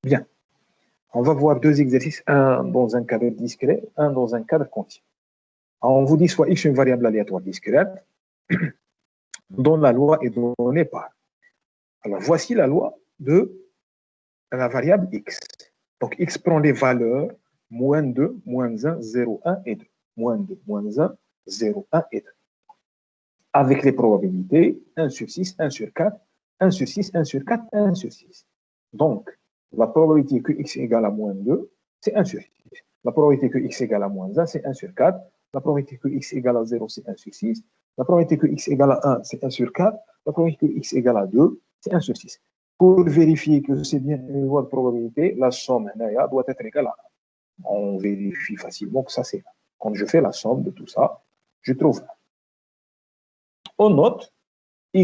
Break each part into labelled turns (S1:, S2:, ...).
S1: Bien. On va voir deux exercices, un dans un cadre discret, un dans un cadre continu. Alors, on vous dit soit x une variable aléatoire discrète, dont la loi est donnée par. Alors, voici la loi de la variable x. Donc, x prend les valeurs moins 2, moins 1, 0, 1 et 2. Moins 2, moins 1, 0, 1 et 2. Avec les probabilités 1 sur 6, 1 sur 4, 1 sur 6, 1 sur 4, 1 sur 6. Donc, la probabilité que x égale à moins 2, c'est 1 sur 6. La probabilité que x égale à moins 1, c'est 1 sur 4. La probabilité que x égale à 0, c'est 1 sur 6. La probabilité que x égale à 1, c'est 1 sur 4. La probabilité que x égale à 2, c'est 1 sur 6. Pour vérifier que c'est bien une loi de probabilité, la somme doit être égale à 1. On vérifie facilement que ça, c'est 1. Quand je fais la somme de tout ça, je trouve 1. On note y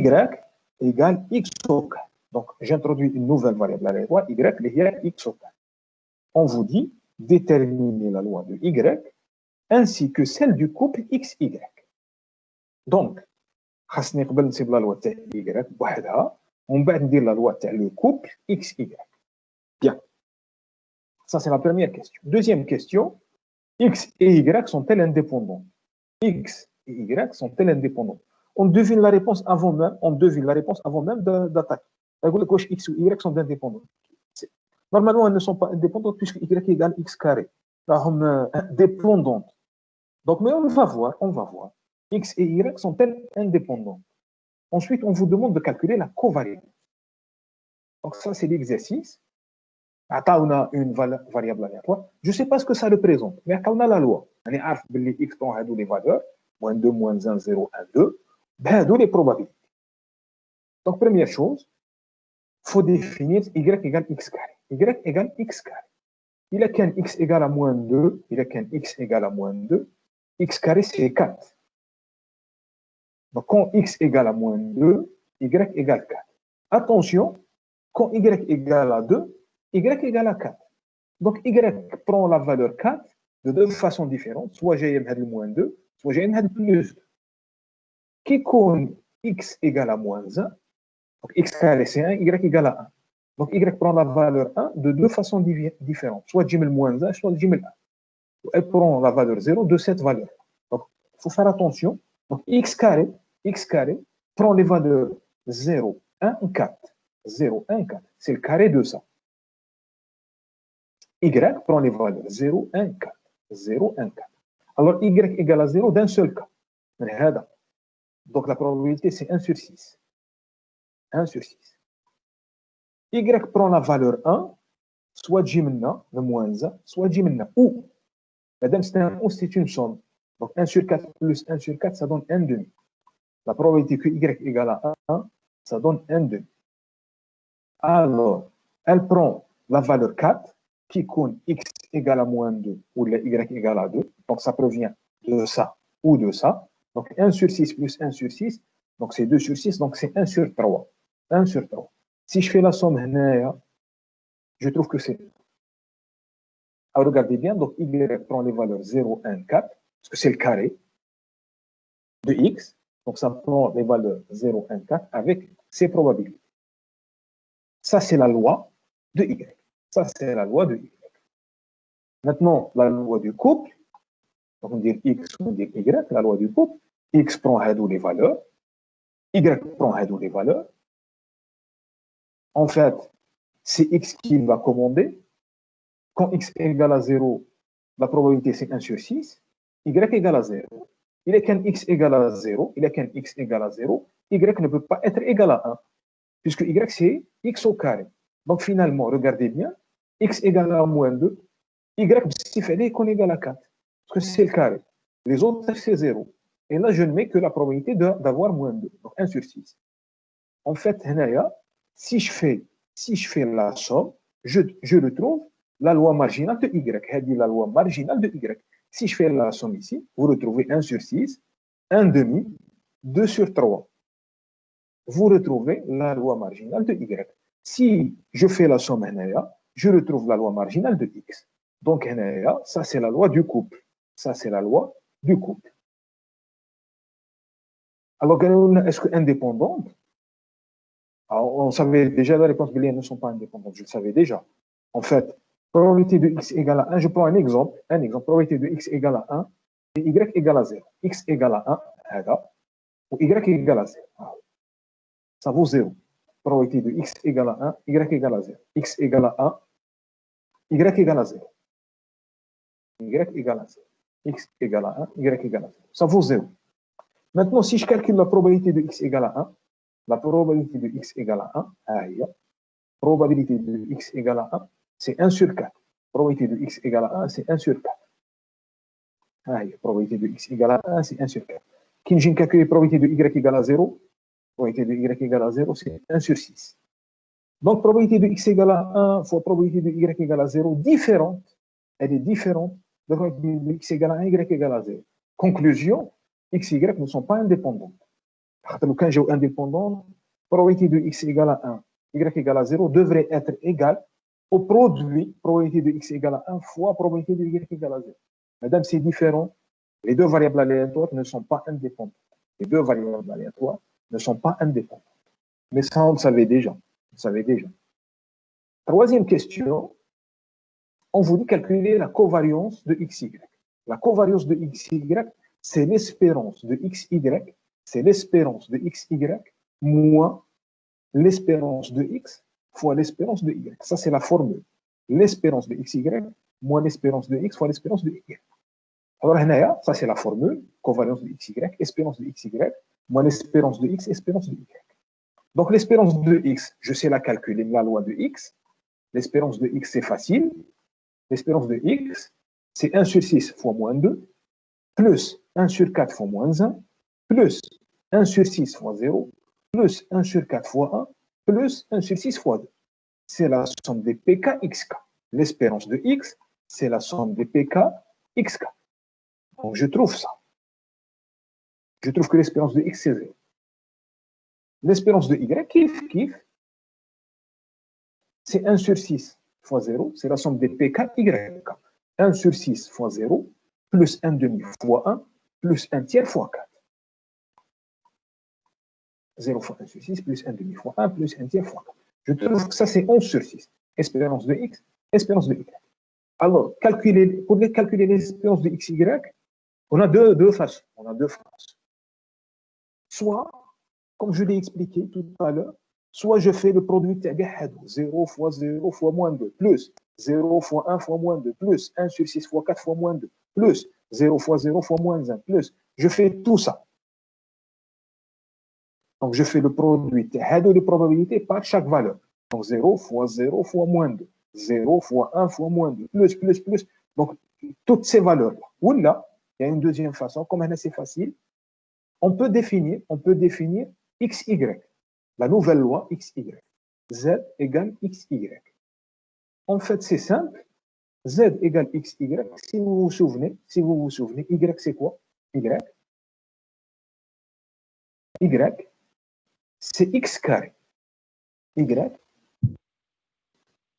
S1: égale x au 4. Donc, j'introduis une nouvelle variable aléatoire, y égale x au 4. On vous dit déterminer la loi de y ainsi que celle du couple xy. Donc, خاصني قبل نصيب la loi تاع y بوحدها ومن بعد ندير la loi تاع le couple xy. Bien. Ça, c'est la première question. Deuxième question, x et y sont-elles indépendantes? X et y sont-elles indépendantes? On devine la réponse avant même d'attaquer. X ou y sont indépendants. Normalement, elles ne sont pas indépendantes puisque y égale x carré. Elles sont dépendantes. Donc, mais on va voir. X et y sont-elles indépendantes? Ensuite, on vous demande de calculer la covariance. Donc, ça, c'est l'exercice. On a une variable aléatoire. Je ne sais pas ce que ça représente, mais on a la loi. On est arf que x prend les valeurs, moins 2, moins 1, 0, 1, 2. Ben, les probabilités. Donc, première chose, il faut définir y égale x carré. Y égale x carré. Il a qu'un x égale à moins 2, x carré c'est 4. Donc, quand x égale à moins 2, y égale 4. Attention, quand y égale à 2, y égale à 4. Donc, y prend la valeur 4 de deux façons différentes. Soit j'ai le moins 2, soit j'ai le plus 2. Qui compte x égale à moins 1, donc x carré c'est 1, y égale à 1. Donc, y prend la valeur 1 de deux façons différentes. Soit j'ai le moins 1, soit j'ai le 1. Elle prend la valeur 0 de cette valeur. Donc, il faut faire attention. Donc, x carré prend les valeurs 0, 1, 4. 0, 1, 4. C'est le carré de ça. Y prend les valeurs 0, 1, 4. 0, 1, 4. Alors, y égale à 0 d'un seul cas. Donc, la probabilité, c'est 1 sur 6. 1 sur 6. Y prend la valeur 1, soit Jimna, le moins 1, soit Jimna. Ou, madame, c'est une somme. Donc, 1 sur 4 plus 1 sur 4, ça donne 1 demi. La probabilité que y égale à 1, ça donne 1 demi. Alors, elle prend la valeur 4, qui compte x égale à moins 2 ou y égale à 2. Donc, ça provient de ça ou de ça. Donc, 1 sur 6 plus 1 sur 6, donc c'est 2 sur 6, donc c'est 1 sur 3. 1 sur 3. Si je fais la somme, je trouve que c'est... Alors, regardez bien, donc y prend les valeurs 0, 1, 4, parce que c'est le carré de x. Donc, ça prend les valeurs 0, 1, 4 avec ses probabilités. Ça, c'est la loi de y. Ça, c'est la loi de y. Maintenant, la loi du couple, donc on dit x, on dit y, la loi du couple, x prend les valeurs, y prend les valeurs. En fait, c'est x qui va commander. Quand x égale à 0, la probabilité c'est 1 sur 6, y égale à 0. Il est qu'un x égale à 0, y ne peut pas être égal à 1, puisque y c'est x au carré. Donc finalement, regardez bien, x égale à moins 2, y il fallait qu'on égale à 4, parce que c'est le carré. Les autres, c'est 0. Et là, je ne mets que la probabilité d'avoir moins 2, donc 1 sur 6. En fait, si je fais la somme, je retrouve la loi marginale de y. C'est la loi marginale de y. Si je fais la somme ici, vous retrouvez 1 sur 6, 1 demi, 2 sur 3. Vous retrouvez la loi marginale de y. Si je fais la somme je retrouve la loi marginale de x. Donc, ça, c'est la loi du couple. Ça, c'est la loi du couple. Alors, est-ce que indépendante? Alors, on savait déjà la réponse, elles ne sont pas indépendantes. Je le savais déjà. En fait, probabilité de x égale à 1, je prends un exemple, probabilité de x égale à 1 et y égale à 0. X égale à 1, ou y égale à 0. Ça vaut 0. Probabilité de x égale à 1, y égale à 0. X égale à 1, y égale à 0. Y égale à 0. X égale à 1, y égale à 0. Ça vaut 0. Maintenant, si je calcule la probabilité de x égale à 1, la probabilité de x égale à 1, probabilité de x égale à 1, c'est 1 sur 4. Probabilité de x égale à 1, c'est 1 sur 4. Probabilité de x égale à 1, c'est 1 sur 4. Quand j'ai calculé la probabilité de y égale à 0, probabilité de y égale à 0, c'est 1 sur 6. Donc, probabilité de x égale à 1 fois probabilité de y égale à 0, différente. Elle est différente de probabilité de x égale à 1, y égale à 0. Conclusion, x et y ne sont pas indépendants. Quand j'ai indépendant, probabilité de x égale à 1, y égale à 0 devrait être égale au produit probabilité de x égale à 1 fois probabilité de y égale à 0. Madame, c'est différent. Les deux variables aléatoires ne sont pas indépendantes. Les deux variables aléatoires ne sont pas indépendantes. Mais ça, on le savait déjà. Troisième question, on vous dit calculer la covariance de xy. La covariance de xy, c'est l'espérance de xy, c'est l'espérance de xy moins l'espérance de x fois l'espérance de y. Ça, c'est la formule. L'espérance de xy moins l'espérance de x fois l'espérance de y. Alors, ça, c'est la formule. Covariance de xy, espérance de xy moins l'espérance de x, espérance de y. Donc, l'espérance de x, je sais la calculer, la loi de x. L'espérance de x, c'est facile. L'espérance de x, c'est 1 sur 6 fois moins 2, plus 1 sur 4 fois moins 1, plus 1 sur 6 fois 0, plus 1 sur 4 fois 1, plus 1 sur 6 fois 2. C'est la somme des pk xk. L'espérance de x, c'est la somme des pk xk. Donc, je trouve ça. Je trouve que l'espérance de x, c'est 0. L'espérance de y, kiff, c'est 1 sur 6 fois 0, c'est la somme des pk y. 1 sur 6 fois 0, plus 1 demi fois 1, plus 1 tiers fois 4. 0 fois 1 sur 6, plus 1 demi fois 1, plus 1 tiers fois 4. Je trouve que ça, c'est 11 sur 6. Espérance de x, espérance de y. Alors, pour calculer l'espérance de xy, on a deux façons. Soit, comme je l'ai expliqué tout à l'heure, soit je fais le produit 0 fois 0 fois moins 2, plus 0 fois 1 fois moins 2, plus 1 sur 6 fois 4 fois moins 2, plus 0 fois 0 fois moins 1, plus. Je fais tout ça. Donc, je fais le produit de probabilité par chaque valeur. Donc, 0 fois 0 fois moins 2, 0 fois 1 fois moins 2, plus. Donc, toutes ces valeurs-là. Ou là, il y a une deuxième façon, comme c'est facile, on peut définir XY, la nouvelle loi XY. Z égale XY. En fait, c'est simple. Z égale XY. Si vous vous souvenez, Y, c'est quoi? Y, c'est X carré. Y.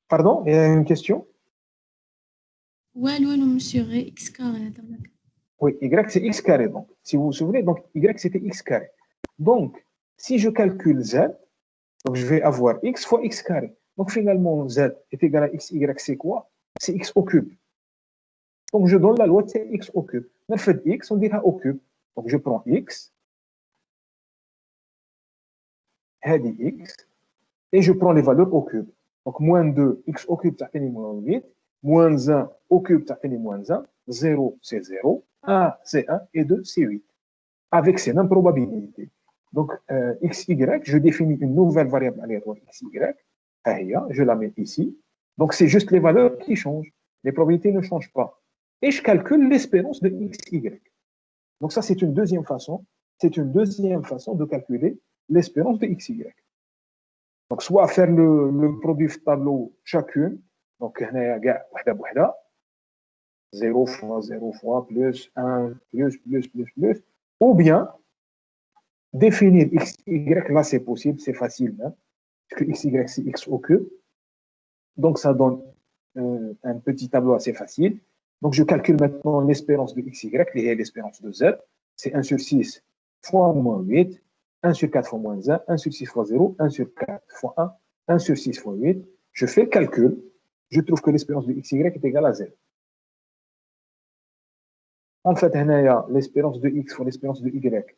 S1: Pardon, il y a une question?
S2: Ouais, monsieur, X carré.
S1: Oui, Y, c'est X carré. Donc, si vous vous souvenez, donc Y, c'était X carré. Donc, si je calcule Z, donc je vais avoir X fois X carré. Donc, finalement, Z est égal à XY, c'est quoi? C'est X au cube. Donc, je donne la loi de X au cube. On fait X, on dira au cube. Donc, je prends X, X, et je prends les valeurs au cube. Donc, moins 2, X au cube, ça fait moins 8. Moins 1 au cube, ça fait moins 1. 0, c'est 0. 1, c'est 1. Et 2, c'est 8. Avec ces mêmes probabilités. Donc, XY, je définis une nouvelle variable aléatoire XY. Je la mets ici. Donc, c'est juste les valeurs qui changent. Les probabilités ne changent pas. Et je calcule l'espérance de XY. Donc, ça, c'est une deuxième façon. C'est une deuxième façon de calculer l'espérance de XY. Donc, soit faire le produit tableau chacune. Donc, 0 fois 0 fois plus 1 plus. Ou bien, définir XY, là, c'est possible, c'est facile. Hein, parce que XY, c'est X au cube. Donc, ça donne un petit tableau assez facile. Donc, je calcule maintenant l'espérance de XY et l'espérance de Z. C'est 1 sur 6 fois moins 8, 1 sur 4 fois moins 1, 1 sur 6 fois 0, 1 sur 4 fois 1, 1 sur 6 fois 8. Je fais le calcul. je trouve que l'espérance de xy est égale à 0. En fait, l'espérance de x fois l'espérance de y,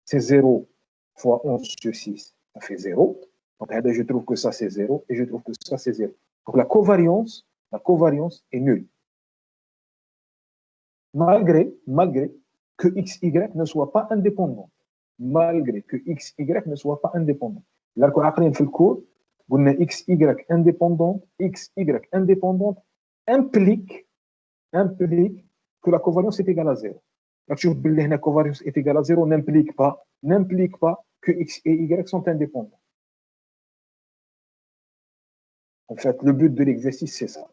S1: c'est 0 fois 11 sur 6, ça fait 0. Donc, je trouve que ça, c'est 0 et je trouve que ça, c'est 0. Donc, la covariance est nulle. Malgré que xy ne soit pas indépendant. Malgré que xy ne soit pas indépendant. Là, quand on a fait le cours, on a xy indépendante implique que la covariance est égale à 0. La covariance est égale à 0 n'implique pas que x et y sont indépendants. En fait, le but de l'exercice, c'est ça.